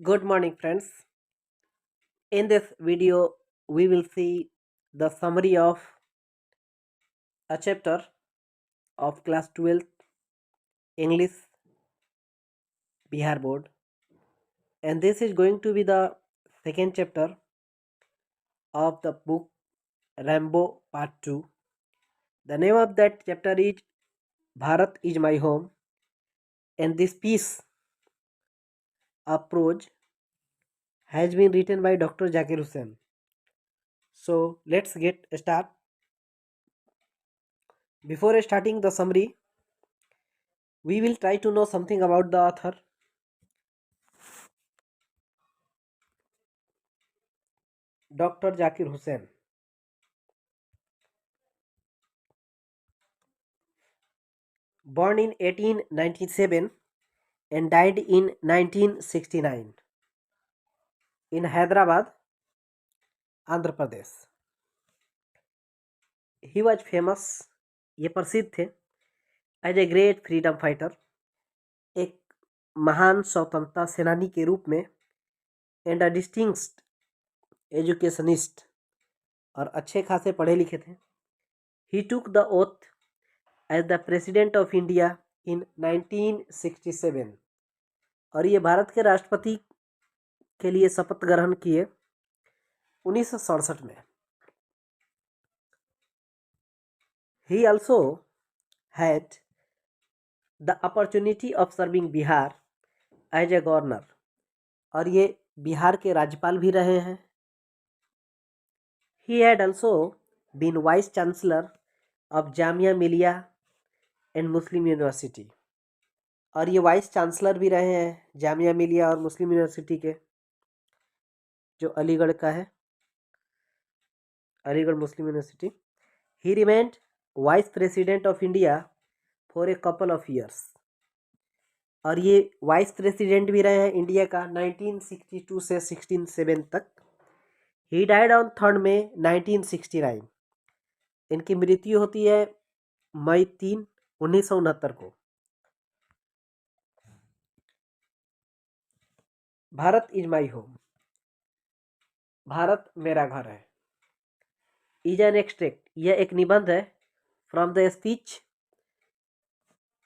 Good morning, friends. In this video, we will see the summary of a chapter of class 12th English Bihar board, and this is going to be the second chapter of the book Rambo Part 2. The name of that chapter is Bharat is my home, and this piece of prose has been written by Dr. Zakir Hussain. So let's get start. Before starting the summary, we will try to know something about the author. Dr. Zakir Hussain. Born in 1897 and died in 1969 in Hyderabad, Andhra Pradesh. He was famous, ये प्रसिद्ध थे, as a great freedom fighter, एक महान स्वतंत्रता सेनानी के रूप में, एंड अ डिस्टिंग्स्ड एजुकेशनिस्ट, और अच्छे खासे पढ़े लिखे थे. He took the oath as the president of India in 1967, और ये भारत के राष्ट्रपति के लिए शपथ ग्रहण किए 1967 में. He also had the opportunity of serving Bihar as a governor, और ये बिहार के राज्यपाल भी रहे हैं. He had also been vice chancellor of Jamia Millia and Muslim University, और ये वाइस चांसलर भी रहे हैं जामिया मिलिया और मुस्लिम यूनिवर्सिटी के, जो अलीगढ़ का है, Aligarh Muslim University. He remained vice president of India for a couple of years, और ये वाइस प्रेसिडेंट भी रहे हैं इंडिया का 1962 से 1967 तक. ही डाइड ऑन 3 मई 1969. इनकी मृत्यु होती है मई 3, 1969 को. Bharat is my home, Bharat मेरा घर है. इज एन एक्सट्रैक्ट, यह एक निबंध है, फ्रॉम द स्पीच,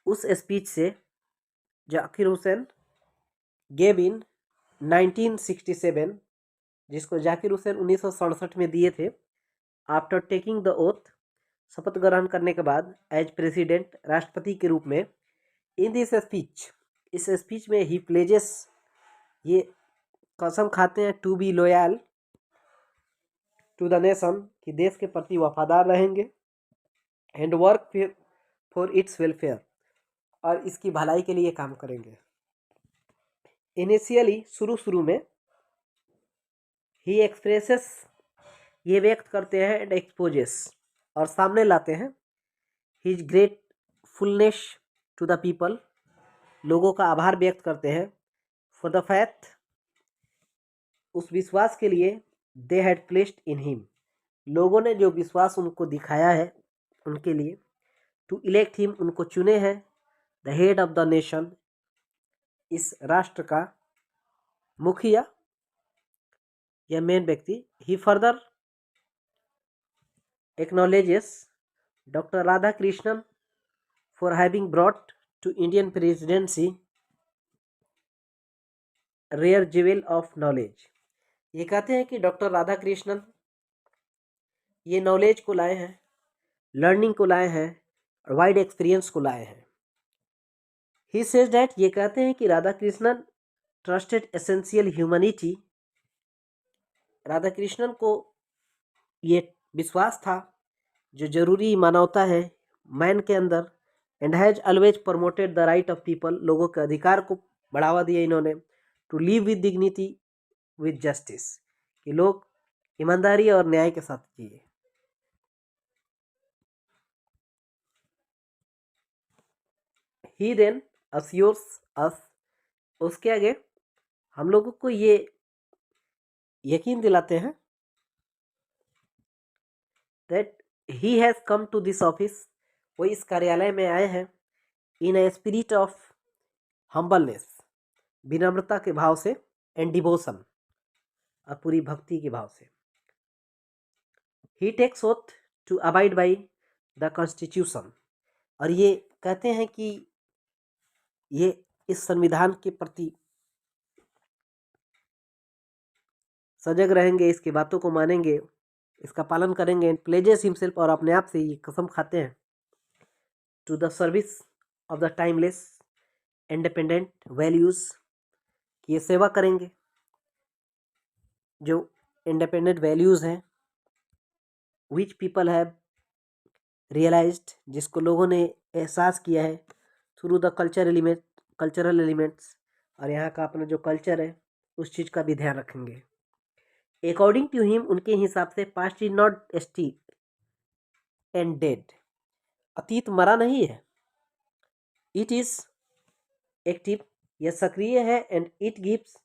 उस स्पीच से जाकिर हुसैन गेव इन 1967, जिसको जाकिर हुसैन 1967 में दिए थे. आफ्टर टेकिंग द ओथ, शपथ ग्रहण करने के बाद, एज प्रेसिडेंट, राष्ट्रपति के रूप में. इन दिस स्पीच, इस स्पीच में ही प्लेजेस, ये कसम खाते हैं, to be loyal to the nation, कि देश के प्रति वफादार रहेंगे, and work for its welfare, और इसकी भलाई के लिए काम करेंगे. इनिशियली, शुरू में, ही एक्सप्रेसेस, ये व्यक्त करते हैं, एंड एक्सपोजेस, और सामने लाते हैं, his gratefulness to the people, लोगों का आभार व्यक्त करते हैं, फॉर द फैथ, उस विश्वास के लिए, they had placed in him, लोगों ने जो विश्वास उनको दिखाया है उनके लिए, टू इलेक्ट हिम, उनको चुने हैं, the head of the nation, इस राष्ट्र का मुखिया या मेन व्यक्ति. He further acknowledges doctor Radhakrishnan for having brought to Indian presidency rare jewel of knowledge. ये कहते हैं कि डॉक्टर राधा कृष्णन ये नॉलेज को लाए हैं, लर्निंग को लाए हैं, और वाइड एक्सपीरियंस को लाए हैं. ही सेज डैट, ये कहते हैं कि Radha Krishnan trusted essential humanity, Radha Krishnan को ये विश्वास था जो जरूरी मानवता है मैन के अंदर, and has always promoted the right of people, लोगों के अधिकार को बढ़ावा दिया इन्होंने, to live with dignity with justice, कि लोग ईमानदारी और न्याय के साथ जिए. ही देन अस्योर्स अस, उसके आगे हम लोगों को ये यकीन दिलाते हैं, that he has come to this office, वो इस कार्यालय में आए हैं, in a spirit of humbleness, विनम्रता के भाव से, एंड डिवोशन, और पूरी भक्ति के भाव से। He takes oath to abide by the constitution, और ये कहते हैं कि ये इस संविधान के प्रति सजग रहेंगे, इसकी बातों को मानेंगे, इसका पालन करेंगे। एंड प्लेजेस हिमसेल्फ, और अपने आप से ये कसम खाते हैं, to the service of the timeless independent values, कि ये सेवा करेंगे जो इंडिपेंडेंट वैल्यूज हैं, विच पीपल हैव रियलाइज्ड, जिसको लोगों ने एहसास किया है, थ्रू द कल्चरल एलिमेंट्स, और यहाँ का अपना जो कल्चर है उस चीज़ का भी ध्यान रखेंगे। अकॉर्डिंग टू हिम, उनके हिसाब से, past is not steep and dead, अतीत मरा नहीं है, इट इज एक्टिव, यह सक्रिय है, and it gives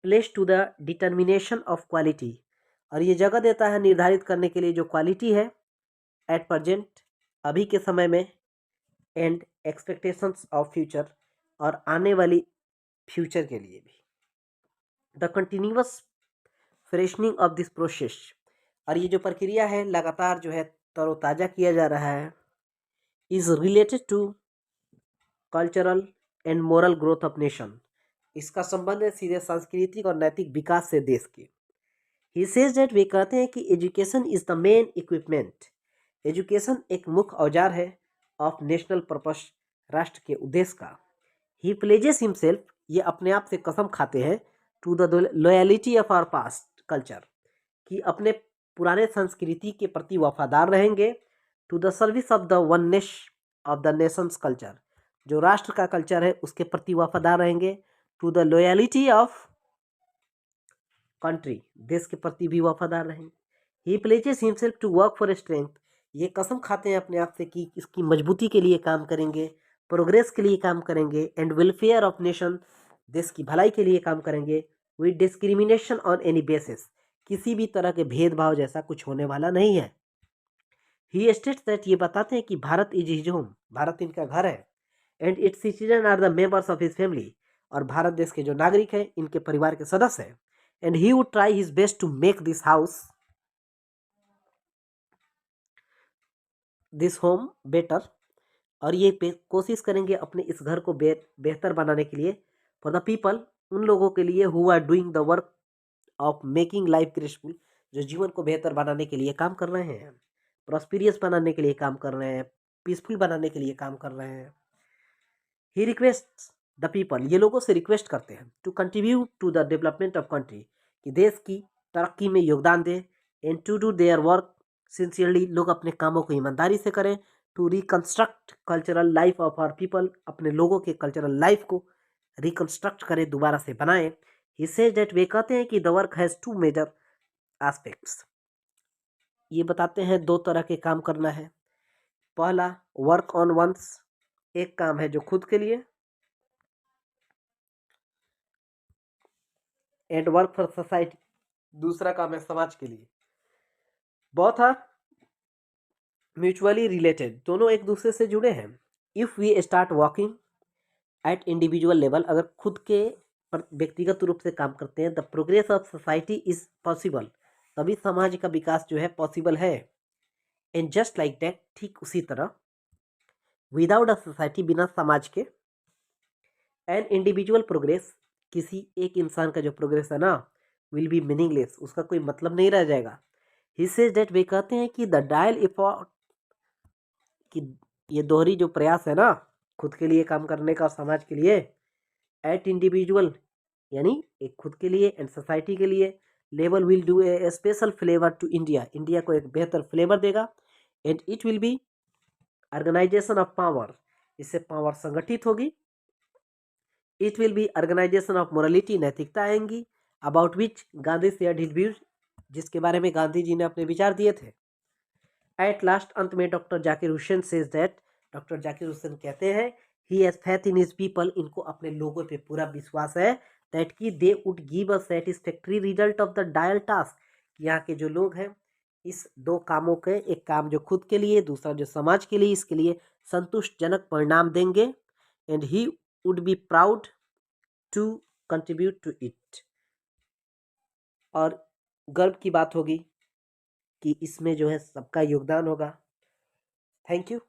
place to the determination of quality, और ये जगह देता है निर्धारित करने के लिए जो क्वालिटी है एट प्रेजेंट, अभी के समय में, एंड एक्सपेक्टेशंस ऑफ फ्यूचर, और आने वाली फ्यूचर के लिए भी। The continuous freshening of this process, और ये जो प्रक्रिया है लगातार जो है तरोताज़ा किया जा रहा है, is related to cultural and moral growth of nation, इसका संबंध है सीधे सांस्कृतिक और नैतिक विकास से देश के। ही सेज दैट, वे कहते हैं कि education is the main equipment, education एक मुख्य औजार है ऑफ नेशनल पर्पस, राष्ट्र के उद्देश्य का। ही प्लेजेस हिमसेल्फ, ये अपने आप से कसम खाते हैं, to the loyalty of our past culture, कि अपने पुराने संस्कृति के प्रति वफादार रहेंगे, to the service of the oneness of the nation's culture, जो राष्ट्र का कल्चर है उसके प्रति वफादार रहेंगे, to the loyalty of country, देश के प्रति भी वफादार रहेंगे। He pledges himself to work for strength, ये कसम खाते हैं अपने आप से कि इसकी मजबूती के लिए काम करेंगे, प्रोग्रेस के लिए काम करेंगे, एंड वेलफेयर ऑफ नेशन, देश की भलाई के लिए काम करेंगे, with discrimination on any basis, किसी भी तरह के भेदभाव जैसा कुछ होने वाला नहीं है। ही स्टेट्स दैट, ये बताते हैं कि Bharat is his home, Bharat इनका घर है, and its citizen are the members of his family, और भारत देश के जो नागरिक हैं इनके परिवार के सदस्य हैं। And he would try his best to make this house, this home better, और ये कोशिश करेंगे अपने इस घर को बेहतर बनाने के लिए, फॉर द पीपल, उन लोगों के लिए, who are doing the work of making life graceful, जो जीवन को बेहतर बनाने के लिए काम कर रहे हैं, प्रॉस्पिरियस बनाने के लिए काम कर रहे हैं, पीसफुल बनाने के लिए काम कर रहे हैं। ही रिक्वेस्ट द पीपल, ये लोगों से रिक्वेस्ट करते हैं, to contribute to the development of country, कि देश की तरक्की में योगदान दें, and to do their work sincerely, लोग अपने कामों को ईमानदारी से करें, to reconstruct cultural life of our people, अपने लोगों के कल्चरल लाइफ को रिकंस्ट्रक्ट करें, दोबारा से बनाएं। ही सेज दैट, वे कहते हैं कि the work has two major aspects, ये बताते हैं दो तरह के काम करना है। पहला, वर्क ऑन वंस, एक काम है जो खुद के लिए, एंड वर्क फॉर सोसाइटी, दूसरा काम है समाज के लिए। बोथ आर म्यूचुअली रिलेटेड, दोनों एक दूसरे से जुड़े हैं। If we start working at individual level, अगर खुद के व्यक्तिगत रूप से काम करते हैं, the progress of society is possible, तभी समाज का विकास जो है पॉसिबल है। एंड जस्ट लाइक दैट, ठीक उसी तरह, विदाउट अ सोसाइटी, बिना समाज के, एन इंडिविजुअल प्रोग्रेस, किसी एक इंसान का जो प्रोग्रेस है ना, विल बी मीनिंगलेस, उसका कोई मतलब नहीं रह जाएगा। ही सेज दैट, वे कहते हैं कि द डायल एफर्ट, कि ये दोहरी जो प्रयास है ना, खुद के लिए काम करने का और समाज के लिए, एट इंडिविजुअल यानी एक खुद के लिए, एंड सोसाइटी के लिए, level will do a special flavour to India, India को एक बेहतर फ्लेवर देगा। And it will be organisation of power, इससे पावर संगठित होगी। It will be organisation of morality, नैतिकता आएंगी, about which Gandhi shared his views, जिसके बारे में गांधी जी ने अपने विचार दिए थे। एट लास्ट, अंत में doctor Zakir Hussain says that, doctor Zakir Hussain कहते हैं, he has faith in his people, इनको अपने लोगों पे पूरा विश्वास है, दैट कि they would give a satisfactory result of the dial task, यहाँ के जो लोग हैं इस दो कामों के, एक काम जो खुद के लिए, दूसरा जो समाज के लिए, इसके लिए संतुष्टजनक परिणाम देंगे। And he would be proud to contribute to it, और गर्व की बात होगी कि इसमें जो है सबका योगदान होगा। Thank you.